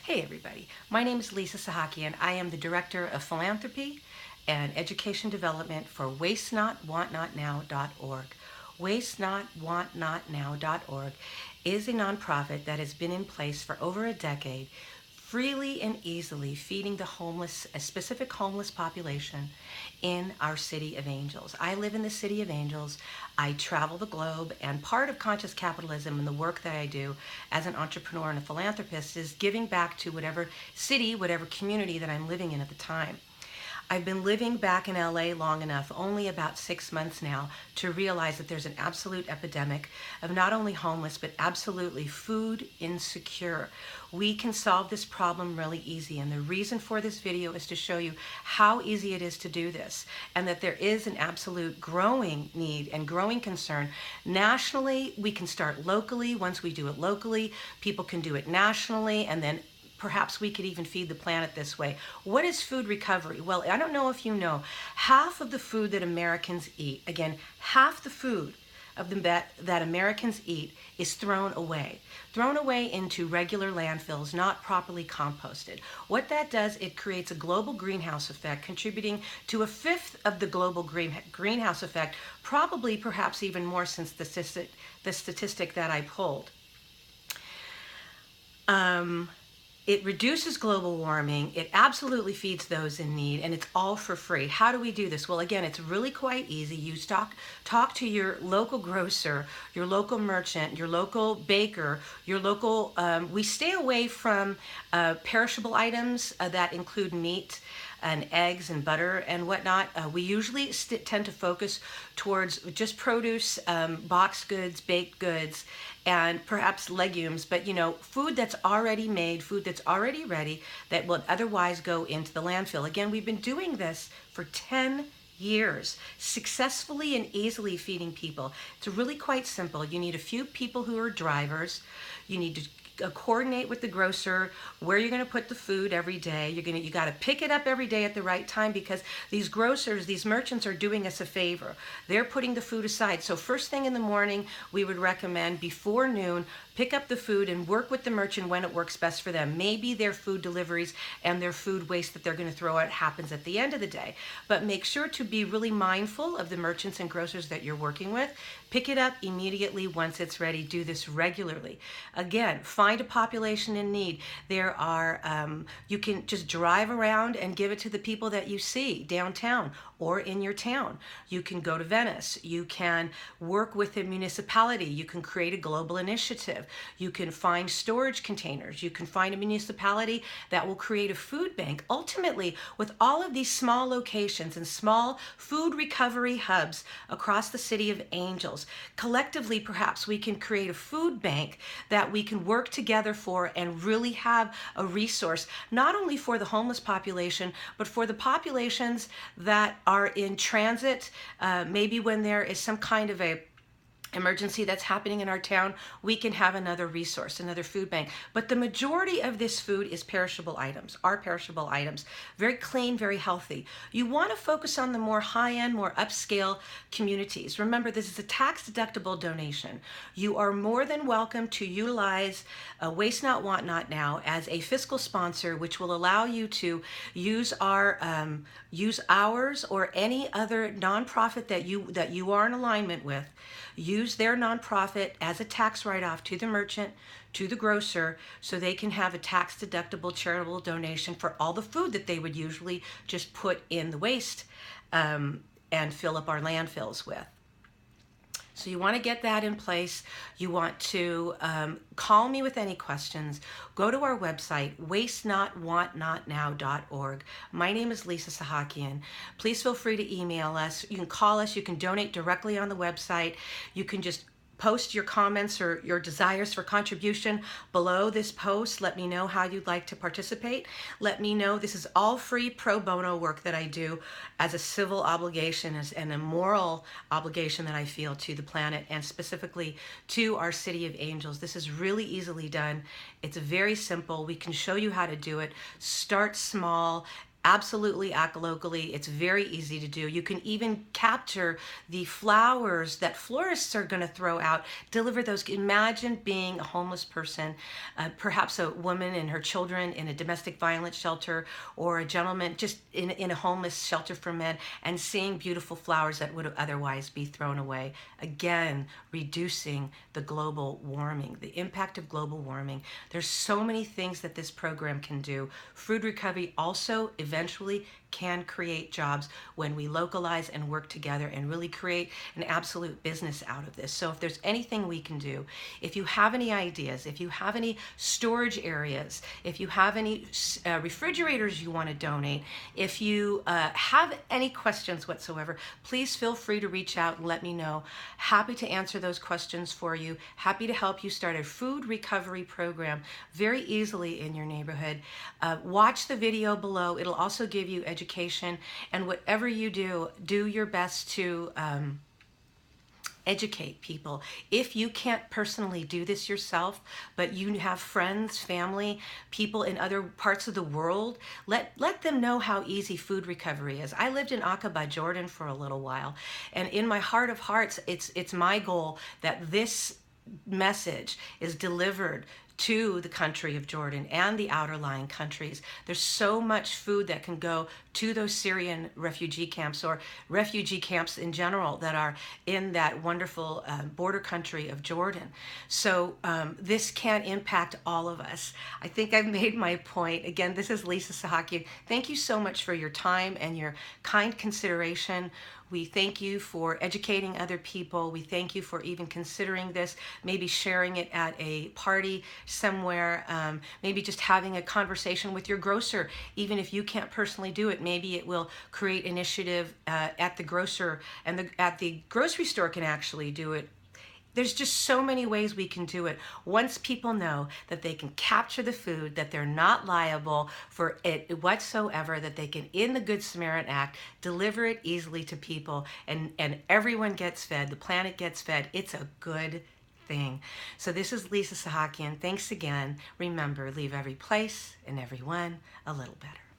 Hey everybody, my name is Lisa Sahakian. I am the Director of Philanthropy and Education Development for WasteNotWantNotNow.org. WasteNotWantNotNow.org is a nonprofit that has been in place for over a decade, freely and easily feeding the homeless, a specific homeless population in our City of Angels. I live in the City of Angels. I travel the globe, and part of conscious capitalism and the work that I do as an entrepreneur and a philanthropist is giving back to whatever city, whatever community that I'm living in at the time. I've been living back in LA long enough, only about 6 months now, to realize that there's an absolute epidemic of not only homeless, but absolutely food insecure. We can solve this problem really easy, and the reason for this video is to show you how easy it is to do this, and that there is an absolute growing need and growing concern. Nationally, we can start locally. Once we do it locally, people can do it nationally, and then perhaps we could even feed the planet this way. What is food recovery? Well, I don't know if you know, half of the food that Americans eat, again, half the food that Americans eat is thrown away into regular landfills, not properly composted. What that does, it creates a global greenhouse effect, contributing to a fifth of the global greenhouse effect, probably perhaps even more since the statistic that I pulled. It reduces global warming, it absolutely feeds those in need, and it's all for free. How do we do this? Well, again, it's really quite easy. You talk to your local grocer, your local merchant, your local baker, your local, we stay away from perishable items that include meat and eggs and butter and whatnot. We usually tend to focus towards just produce, boxed goods, baked goods, and perhaps legumes, but food that's already made, food that's already ready, that would otherwise go into the landfill. Again, we've been doing this for 10 years, successfully and easily feeding people. It's really quite simple. You need a few people who are drivers. You need to coordinate with the grocer where you're going to put the food every day. You got to pick it up every day at the right time, because these grocers, these merchants are doing us a favor. They're putting the food aside. So first thing in the morning, we would recommend before noon, pick up the food and work with the merchant when it works best for them. Maybe their food deliveries and their food waste that they're going to throw out happens at the end of the day. But make sure to be really mindful of the merchants and grocers that you're working with. Pick it up immediately once it's ready. Do this regularly. Again, find a population in need. There are, you can just drive around and give it to the people that you see downtown or in your town. You can go to Venice. You can work with a municipality. You can create a global initiative. You can find storage containers. You can find a municipality that will create a food bank. Ultimately, with all of these small locations and small food recovery hubs across the City of Angels, collectively, perhaps we can create a food bank that we can work together for and really have a resource, not only for the homeless population, but for the populations that are in transit, maybe when there is some kind of a emergency that's happening in our town, we can have another resource, another food bank. But the majority of this food is perishable items, are perishable items, very clean, very healthy. You want to focus on the more high-end, more upscale communities. Remember, this is a tax-deductible donation. You are more than welcome to utilize Waste Not, Want Not Now as a fiscal sponsor, which will allow you to use ours or any other nonprofit that you are in alignment with. Use their nonprofit as a tax write-off to the merchant, to the grocer, so they can have a tax-deductible charitable donation for all the food that they would usually just put in the waste and fill up our landfills with. So you want to get that in place. You want to call me with any questions. Go to our website, wastenotwantnotnow.org. My name is Lisa Sahakian. Please feel free to email us. You can call us. You can donate directly on the website. You can just post your comments or your desires for contribution below this post. Let me know how you'd like to participate. Let me know. This is all free pro bono work that I do as a civil obligation and a moral obligation that I feel to the planet and specifically to our City of Angels. This is really easily done. It's very simple. We can show you how to do it. Start small. Absolutely act locally. It's very easy to do. You can even capture the flowers that florists are going to throw out, deliver those. Imagine being a homeless person, perhaps a woman and her children in a domestic violence shelter, or a gentleman just in a homeless shelter for men, and seeing beautiful flowers that would otherwise be thrown away. Again, reducing the global warming, the impact of global warming. There's so many things that this program can do. Food recovery also eventually can create jobs when we localize and work together and really create an absolute business out of this. So if there's anything we can do, if you have any ideas, if you have any storage areas, if you have any refrigerators you want to donate, if you have any questions whatsoever, please feel free to reach out and let me know. Happy to answer those questions for you. Happy to help you start a food recovery program very easily in your neighborhood. Watch the video below. It'll also give you education, and whatever you do, do your best to educate people. If you can't personally do this yourself, but you have friends, family, people in other parts of the world, let them know how easy food recovery is. I lived in Aqaba, Jordan for a little while, and in my heart of hearts, it's my goal that this message is delivered to the country of Jordan and the outer lying countries. There's so much food that can go to those Syrian refugee camps, or refugee camps in general that are in that wonderful border country of Jordan. So this can impact all of us. I think I've made my point. Again, this is Lisa Sahakian. Thank you so much for your time and your kind consideration. We thank you for educating other people. We thank you for even considering this, maybe sharing it at a party somewhere, maybe just having a conversation with your grocer. Even if you can't personally do it, maybe it will create initiative at the grocer, and at the grocery store can actually do it. There's just so many ways we can do it. Once people know that they can capture the food, that they're not liable for it whatsoever, that they can, in the Good Samaritan Act, deliver it easily to people, and everyone gets fed, the planet gets fed, it's a good thing. So this is Lisa Sahakian. Thanks again. Remember, leave every place and everyone a little better.